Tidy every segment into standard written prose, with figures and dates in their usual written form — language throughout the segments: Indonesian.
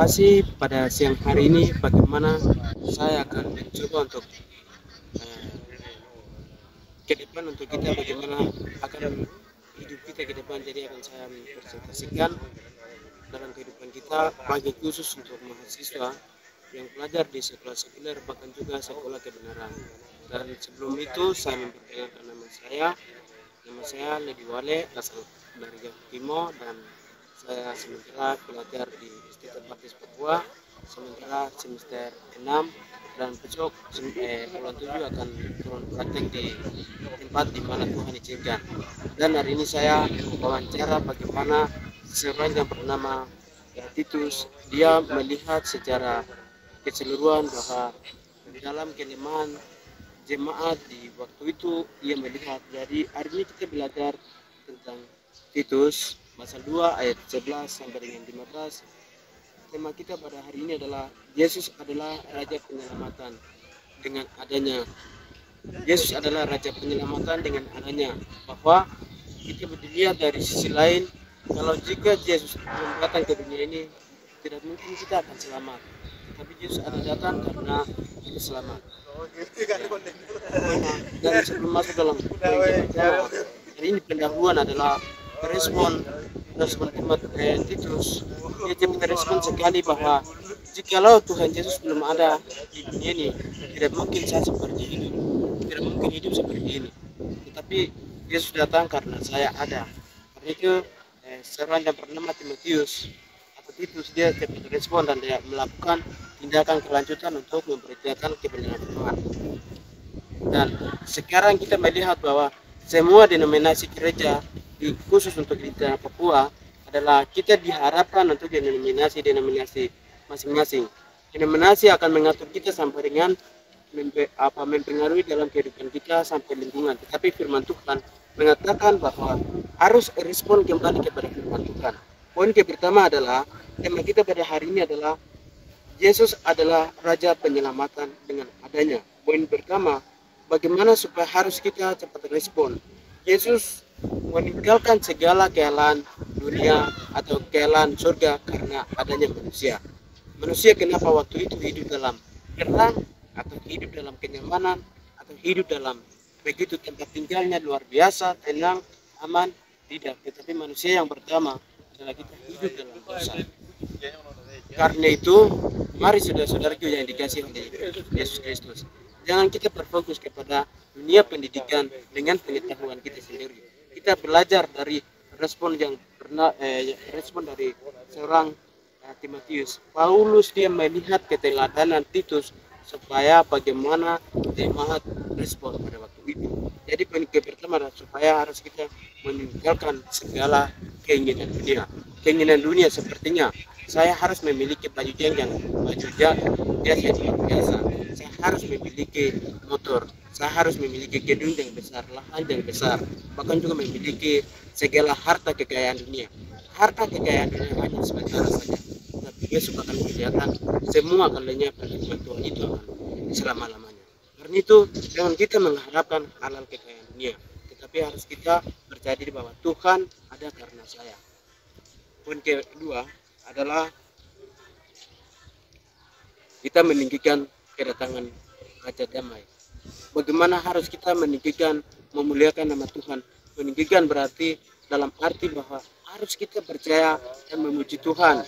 kasih. Pada siang hari ini bagaimana saya akan mencoba untuk eh, ke depan untuk kita bagaimana akan hidup kita ke depan. Jadi akan saya presentasikan dalam kehidupan kita bagi khusus untuk mahasiswa yang belajar di sekolah sekuler bahkan juga sekolah kebenaran. Dan sebelum itu saya memperkenalkan nama saya Ledi Wale, asal dari Jawa Timur, dan saya sementara belajar di Institut Baptis Papua sementara semester 6, dan besok bulan 7 akan turun praktek di tempat di mana Tuhan izinkan. Dan hari ini saya wawancara bagaimana seorang yang bernama Titus, dia melihat secara keseluruhan bahwa dalam kelemahan jemaat di waktu itu ia melihat. Jadi hari ini kita belajar tentang Titus pasal 2 ayat 11 sampai dengan 15. Tema kita pada hari ini adalah Yesus adalah Raja Penyelamatan dengan adanya. Yesus adalah Raja Penyelamatan dengan adanya. Bahwa kita dilihat dari sisi lain, kalau jika Yesus belum datang ke dunia ini, tidak mungkin kita akan selamat. Tapi Yesus ada datang karena kita selamat. Dan sebelum masuk dalam jadi ini pendahuluan adalah respon Titus. Dia merespon sekali bahwa jikalau Tuhan Yesus belum ada di dunia ini, tidak mungkin saya seperti ini, tidak mungkin hidup seperti ini. Tetapi Yesus datang karena saya ada. Karena itu seorang yang bernama Timotius atau Titus, dia cepat respon dan dia melakukan tindakan kelanjutan untuk memberitakan kebenaran Tuhan. Dan sekarang kita melihat bahwa semua denominasi gereja khusus untuk di tanah Papua adalah kita diharapkan untuk denominasi masing-masing. Denominasi akan mengatur kita sampai dengan mempengaruhi dalam kehidupan kita sampai lingkungan. Tetapi firman Tuhan mengatakan bahwa harus respon kembali kepada firman Tuhan. Poin pertama adalah tema kita pada hari ini adalah Yesus adalah Raja Penyelamatan dengan adanya. Poin pertama, bagaimana supaya harus kita cepat respon. Yesus meninggalkan segala kekayaan dunia atau kekayaan surga karena adanya manusia. Manusia kenapa waktu itu hidup dalam perang atau hidup dalam kenyamanan atau hidup dalam begitu tempat tinggalnya luar biasa, tenang, aman? Tidak. Tetapi manusia yang pertama adalah kita hidup dalam dosa. Karena itu, mari saudara-saudaraku yang dikasihi oleh Yesus Kristus, jangan kita berfokus kepada dunia pendidikan dengan pengetahuan kita sendiri. Kita belajar dari respon dari seorang Timotius. Paulus dia melihat keteladanan Titus supaya bagaimana jemaat respon pada waktu itu. Jadi poin pertama adalah supaya harus kita meninggalkan segala keinginan dunia. Keinginan dunia sepertinya saya harus memiliki baju biasa. Saya harus memiliki motor. Saya harus memiliki gedung yang besar, lahan yang besar, bahkan juga memiliki segala harta kekayaan dunia. Harta kekayaan dunia hanya sementara saja, tapi besok akan kelihatan semua akan lenyap dan firman Tuhan itu akan selama-lamanya. Karena itu jangan kita mengharapkan halal kekayaan dunia, tetapi harus kita percaya diri bahwa Tuhan ada karena saya. Poin kedua adalah kita meninggikan kedatangan Raja Damai. Bagaimana harus kita meninggikan, memuliakan nama Tuhan. Meninggikan berarti dalam arti bahwa harus kita percaya dan memuji Tuhan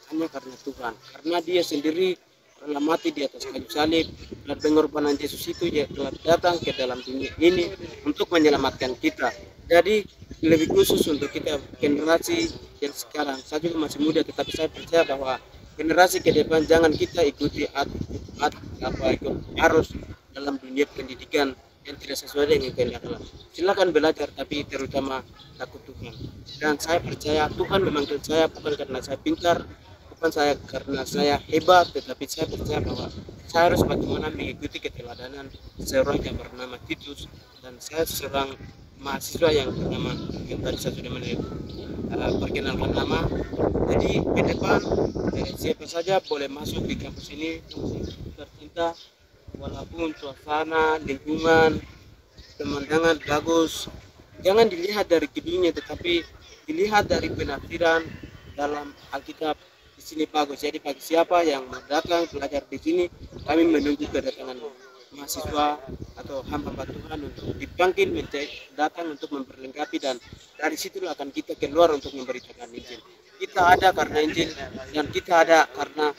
hanya karena Tuhan. Karena dia sendiri telah mati di atas kayu salib, dan pengorbanan Yesus itu dia telah datang ke dalam dunia ini untuk menyelamatkan kita. Jadi lebih khusus untuk kita generasi yang sekarang, saya juga masih muda, tetapi saya percaya bahwa generasi ke depan jangan kita ikuti arus dalam dunia pendidikan yang tidak sesuai dengan kehendak Allah. Silakan belajar, tapi terutama takut Tuhan. Dan saya percaya Tuhan memanggil saya bukan karena saya pintar, bukan saya karena saya hebat, tetapi saya percaya bahwa saya harus bagaimana mengikuti keteladanan seorang yang bernama Titus, dan saya seorang mahasiswa yang bernama yang tadi saya sudah perkenalkan nama. Jadi ke depan siapa saja boleh masuk di kampus ini tercinta, walaupun suasana, lingkungan, pemandangan bagus. Jangan dilihat dari gedungnya, tetapi dilihat dari penafsiran dalam Alkitab. Di sini bagus. Jadi bagi siapa yang mau datang belajar di sini, kami menunggu kedatangan mahasiswa atau hamba Tuhan untuk dipanggil datang untuk memperlengkapi, dan dari situ akan kita keluar untuk memberitakan Injil. Kita ada karena Injil, dan kita ada karena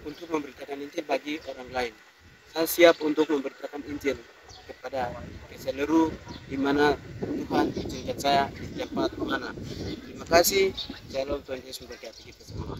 untuk memberitakan Injil bagi orang lain. Saya siap untuk memberitakan Injil kepada seluruh di mana Tuhan izinkan saya di tempat mana. Terima kasih. Shalom, Tuhan Yesus memberkati kita semua.